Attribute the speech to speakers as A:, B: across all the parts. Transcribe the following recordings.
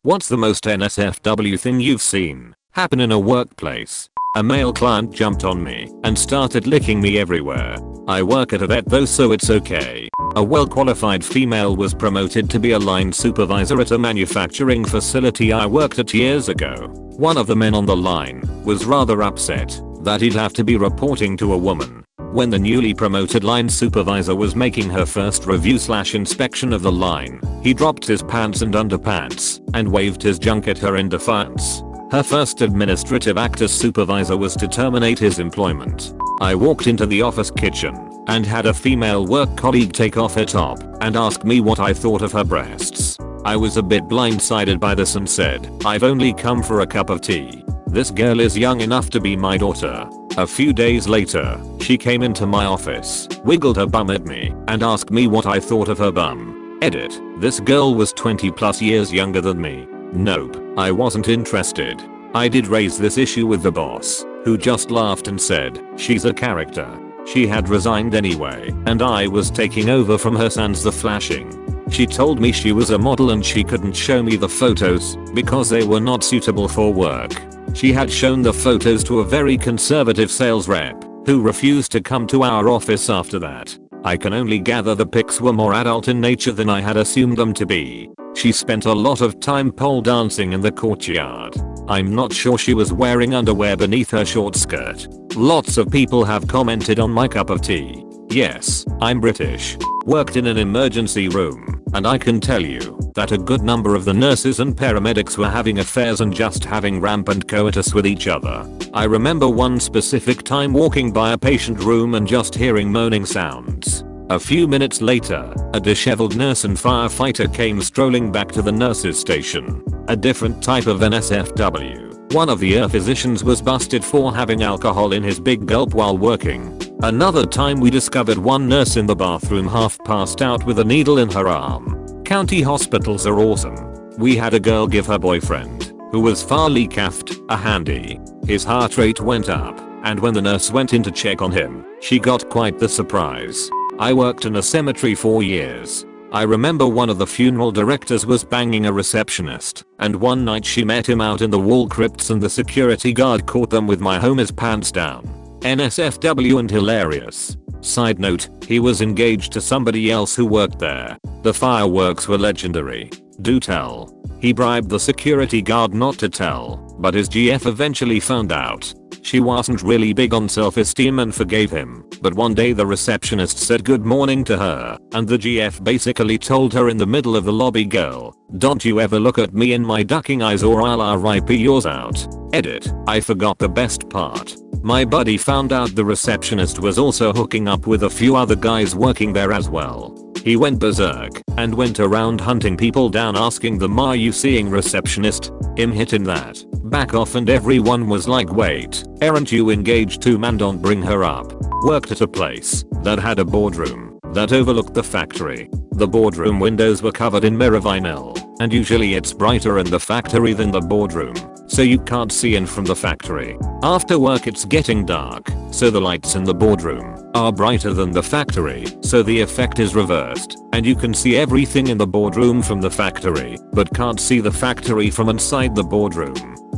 A: What's the most NSFW thing you've seen happen in a workplace? A male client jumped on me and started licking me everywhere. I work at a vet though, so it's okay. A well-qualified female was promoted to be a line supervisor at a manufacturing facility I worked at years ago. One of the men on the line was rather upset that he'd have to be reporting to a woman. When the newly promoted line supervisor was making her first review/inspection of the line, he dropped his pants and underpants and waved his junk at her in defiance. Her first administrative act as supervisor was to terminate his employment. I walked into the office kitchen and had a female work colleague take off her top and ask me what I thought of her breasts. I was a bit blindsided by this and said, "I've only come for a cup of tea. This girl is young enough to be my daughter." A few days later, she came into my office, wiggled her bum at me, and asked me what I thought of her bum. Edit. This girl was 20+ years younger than me. Nope, I wasn't interested. I did raise this issue with the boss, who just laughed and said, "She's a character." She had resigned anyway, and I was taking over from her sans the flashing. She told me she was a model and she couldn't show me the photos because they were not suitable for work. She had shown the photos to a very conservative sales rep, who refused to come to our office after that. I can only gather the pics were more adult in nature than I had assumed them to be. She spent a lot of time pole dancing in the courtyard. I'm not sure she was wearing underwear beneath her short skirt. Lots of people have commented on my cup of tea. Yes, I'm British. Worked in an emergency room, and I can tell you that a good number of the nurses and paramedics were having affairs and just having rampant coitus with each other. I remember one specific time walking by a patient room and just hearing moaning sounds. A few minutes later, a disheveled nurse and firefighter came strolling back to the nurses' station. A different type of NSFW. One of the physicians was busted for having alcohol in his big gulp while working. Another time we discovered one nurse in the bathroom half passed out with a needle in her arm. County hospitals are awesome. We had a girl give her boyfriend, who was farly caffed, a handy. His heart rate went up, and when the nurse went in to check on him, she got quite the surprise. I worked in a cemetery for years. I remember one of the funeral directors was banging a receptionist, and one night she met him out in the wall crypts and the security guard caught them with my homie's pants down. NSFW and hilarious. Side note, he was engaged to somebody else who worked there. The fireworks were legendary. Do tell. He bribed the security guard not to tell, but his GF eventually found out. She wasn't really big on self-esteem and forgave him, but one day the receptionist said good morning to her, and the GF basically told her in the middle of the lobby, "Girl, don't you ever look at me in my ducking eyes or I'll RIP yours out." Edit. I forgot the best part. My buddy found out the receptionist was also hooking up with a few other guys working there as well. He went berserk and went around hunting people down asking them, "Are you seeing receptionist?" Him hitting that. Back off, and everyone was like, "Wait, aren't you engaged to, man? Don't bring her up." Worked at a place that had a boardroom that overlooked the factory. The boardroom windows were covered in mirror vinyl, and usually it's brighter in the factory than the boardroom, so you can't see in from the factory. After work it's getting dark, so the lights in the boardroom are brighter than the factory, so the effect is reversed, and you can see everything in the boardroom from the factory, but can't see the factory from inside the boardroom.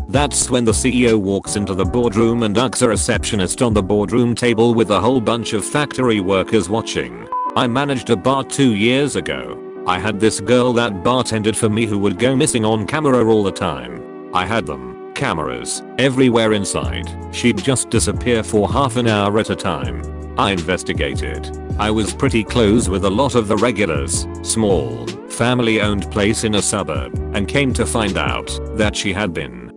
A: That's when the CEO walks into the boardroom and ducks a receptionist on the boardroom table with a whole bunch of factory workers watching. I managed a bar 2 years ago. I had this girl that bartended for me who would go missing on camera all the time. I had them, cameras, everywhere inside. She'd just disappear for half an hour at a time. I investigated. I was pretty close with a lot of the regulars, small, family-owned place in a suburb, and came to find out that she had been,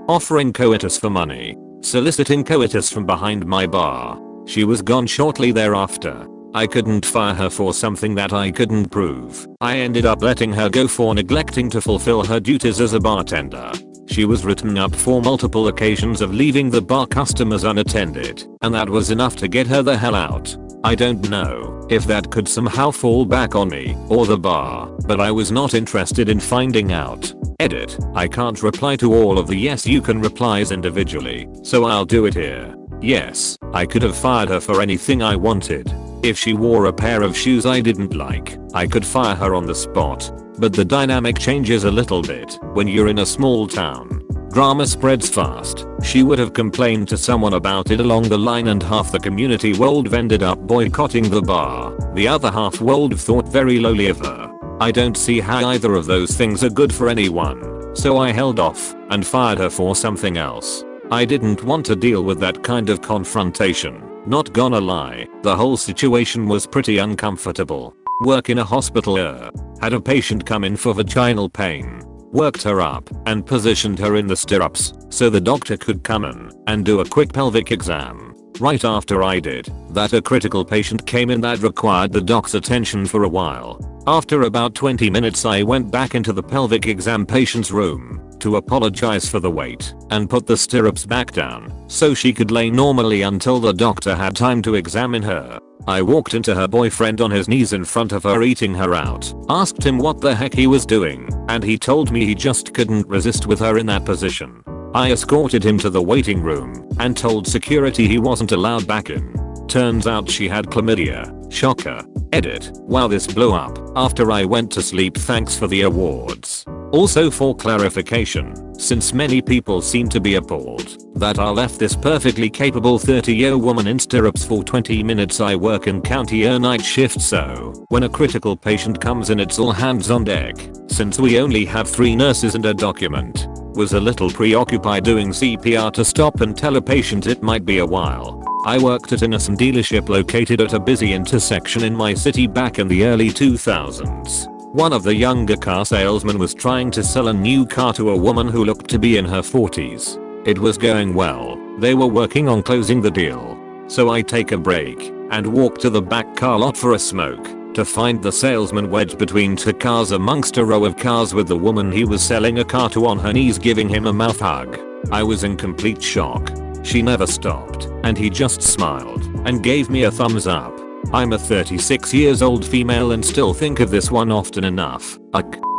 A: offering coitus for money, soliciting coitus from behind my bar. She was gone shortly thereafter. I couldn't fire her for something that I couldn't prove. I ended up letting her go for neglecting to fulfill her duties as a bartender. She was written up for multiple occasions of leaving the bar customers unattended, and that was enough to get her the hell out. I don't know if that could somehow fall back on me or the bar, but I was not interested in finding out. Edit. I can't reply to all of the yes you can replies individually, so I'll do it here. Yes, I could have fired her for anything I wanted. If she wore a pair of shoes I didn't like, I could fire her on the spot. But the dynamic changes a little bit when you're in a small town. Drama spreads fast. She would have complained to someone about it along the line and half the community would have ended up boycotting the bar. The other half would have thought very lowly of her. I don't see how either of those things are good for anyone. So I held off and fired her for something else. I didn't want to deal with that kind of confrontation. Not gonna lie, the whole situation was pretty uncomfortable. Work in a hospital. Had a patient come in for vaginal pain. Worked her up and positioned her in the stirrups so the doctor could come in and do a quick pelvic exam. Right after I did that, a critical patient came in that required the doc's attention for a while. After about 20 minutes I went back into the pelvic exam patient's room to apologize for the wait and put the stirrups back down so she could lay normally until the doctor had time to examine her. I walked into her boyfriend on his knees in front of her eating her out, asked him what the heck he was doing, and he told me he just couldn't resist with her in that position. I escorted him to the waiting room and told security he wasn't allowed back in. Turns out she had chlamydia. Shocker. Edit. Wow, this blew up after I went to sleep. Thanks for the awards. Also, for clarification, since many people seem to be appalled that I left this perfectly capable 30-year woman in stirrups for 20 minutes, I work in county night shift, so when a critical patient comes in it's all hands on deck. Since we only have 3 nurses and a document, was a little preoccupied doing CPR to stop and tell a patient it might be a while. I worked at an innocent dealership located at a busy intersection in my city back in the early 2000s. One of the younger car salesmen was trying to sell a new car to a woman who looked to be in her 40s. It was going well. They were working on closing the deal. So I take a break and walk to the back car lot for a smoke to find the salesman wedged between 2 cars amongst a row of cars with the woman he was selling a car to on her knees giving him a mouth hug. I was in complete shock. She never stopped and he just smiled and gave me a thumbs up. I'm a 36 years old female and still think of this one often enough.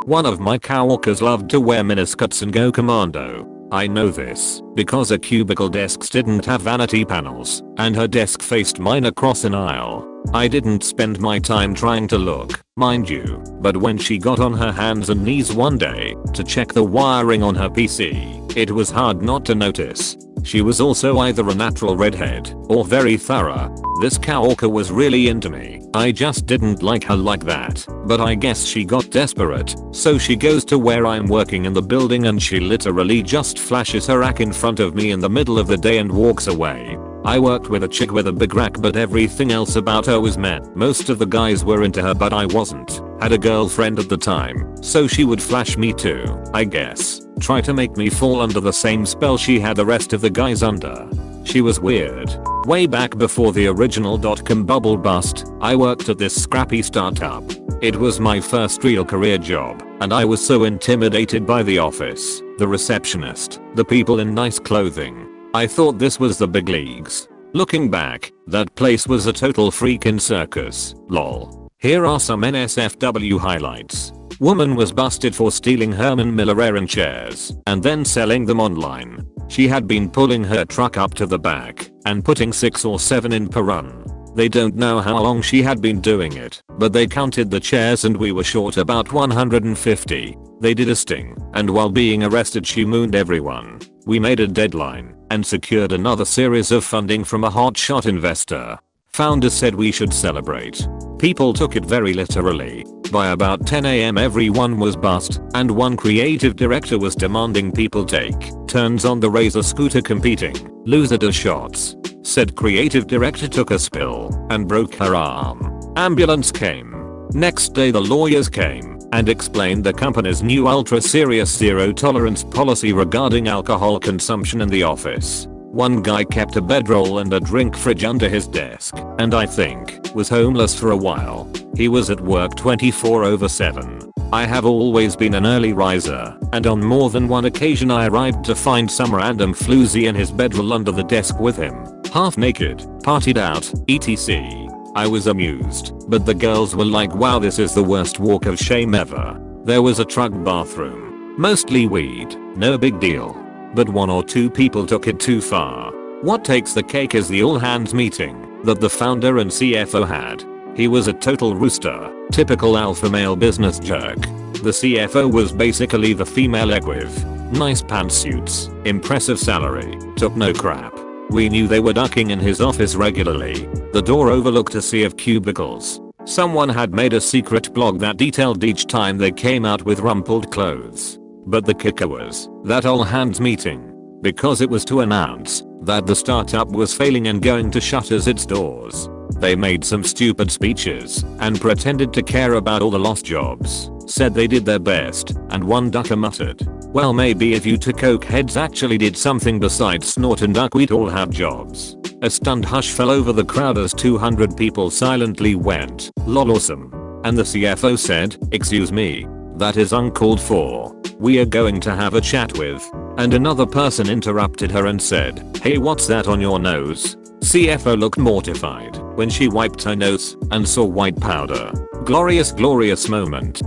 A: One of my coworkers loved to wear miniskirts and go commando. I know this because her cubicle desks didn't have vanity panels and her desk faced mine across an aisle. I didn't spend my time trying to look, mind you, but when she got on her hands and knees one day to check the wiring on her PC, it was hard not to notice. She was also either a natural redhead or very thorough. This coworker was really into me. I just didn't like her like that, but I guess she got desperate, so she goes to where I'm working in the building and she literally just flashes her rack in front of me in the middle of the day and walks away. I worked with a chick with a big rack, but everything else about her was men. Most of the guys were into her, but I wasn't. Had a girlfriend at the time, so she would flash me too, I guess. Try to make me fall under the same spell she had the rest of the guys under. She was weird. Way back before the original .com bubble bust, I worked at this Scrappy startup. It was my first real career job, and I was so intimidated by the office, the receptionist, the people in nice clothing. I thought this was the big leagues. Looking back, that place was a total freaking circus. Lol. Here are some NSFW highlights. Woman was busted for stealing Herman Miller Aeron chairs and then selling them online. She had been pulling her truck up to the back and putting 6 or 7 in per run. They don't know how long she had been doing it, but they counted the chairs and we were short about 150. They did a sting, and while being arrested she mooned everyone. We made a deadline and secured another series of funding from a hotshot investor. Founder said we should celebrate. People took it very literally. By about 10 AM everyone was buzzed, and one creative director was demanding people take turns on the Razor scooter competing. Loser does shots. Said creative director took a spill and broke her arm. Ambulance came. Next day the lawyers came and explained the company's new ultra serious zero tolerance policy regarding alcohol consumption in the office. One guy kept a bedroll and a drink fridge under his desk and I think was homeless for a while. He was at work 24/7. I have always been an early riser, and on more than one occasion I arrived to find some random floozy in his bedroll under the desk with him, half naked, partied out, etc. I was amused, but the girls were like, wow, this is the worst walk of shame ever. There was a truck bathroom. Mostly weed, no big deal. But 1 or 2 people took it too far. What takes the cake is the all hands meeting. that the founder and CFO had. He was a total rooster, typical alpha male business jerk. The CFO was basically the female equiv. Nice pantsuits, impressive salary, took no crap. We knew they were ducking in his office regularly. The door overlooked a sea of cubicles. Someone had made a secret blog that detailed each time they came out with rumpled clothes. But the kicker was that all hands meeting. Because it was to announce that the startup was failing and going to shutter its doors. They made some stupid speeches and pretended to care about all the lost jobs, said they did their best, and one ducker muttered, "Well, maybe if you two cokeheads actually did something besides snort and duck, we'd all have jobs." A stunned hush fell over the crowd as 200 people silently went, "Lol, awesome." And the CFO said, "Excuse me, that is uncalled for. We are going to have a chat with." And another person interrupted her and said, "Hey, what's that on your nose?" CFO looked mortified when she wiped her nose and saw white powder. Glorious, glorious moment.